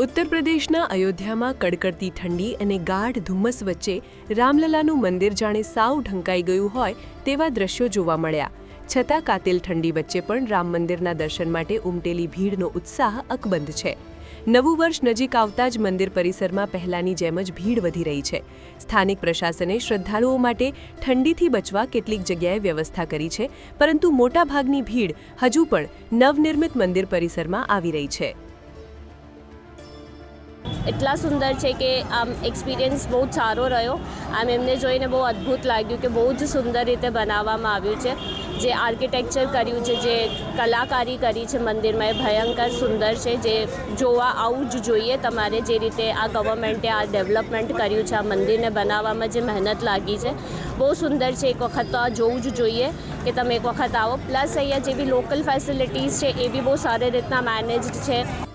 ઉત્તર પ્રદેશના અયોધ્યામાં કડકડતી ઠંડી અને ગાઢ ધુમ્મસ વચ્ચે રામલલાનું મંદિર જાણે સાવ ઢંકાઈ ગયું હોય તેવા દ્રશ્યો જોવા મળ્યા. છતાં કાતિલ ઠંડી વચ્ચે પણ રામ મંદિરના દર્શન માટે ઉમટેલી ભીડનો ઉત્સાહ અકબંધ છે. નવું વર્ષ નજીક આવતા જ મંદિર પરિસરમાં પહેલાની જેમ જ ભીડ વધી રહી છે. સ્થાનિક પ્રશાસને શ્રદ્ધાળુઓ માટે ઠંડીથી બચવા કેટલીક જગ્યાએ વ્યવસ્થા કરી છે, પરંતુ મોટાભાગની ભીડ હજુ પણ નવનિર્મિત મંદિર પરિસરમાં આવી રહી છે. એટલા સુંદર છે કે આમ એક્સપિરિયન્સ બહુ જ સારો રહ્યો. આમ એમને જોઈને બહુ અદ્ભુત લાગ્યું કે બહુ જ સુંદર રીતે બનાવવામાં આવ્યું છે. જે આર્કિટેક્ચર કર્યું છે, જે કલાકારી કરી છે મંદિરમાં, એ ભયંકર સુંદર છે. જે જોવા આવું જ જોઈએ તમારે. જે રીતે આ ગવર્મેન્ટે આ ડેવલપમેન્ટ કર્યું છે, આ મંદિરને બનાવવામાં જે મહેનત લાગી છે, બહુ સુંદર છે. એક વખત તો આ જોવું જ જોઈએ કે તમે એક વખત આવો. પ્લસ અહીંયા જે બી લોકલ ફેસિલિટીઝ છે એ બી બહુ સારી રીતના મેનેજડ છે.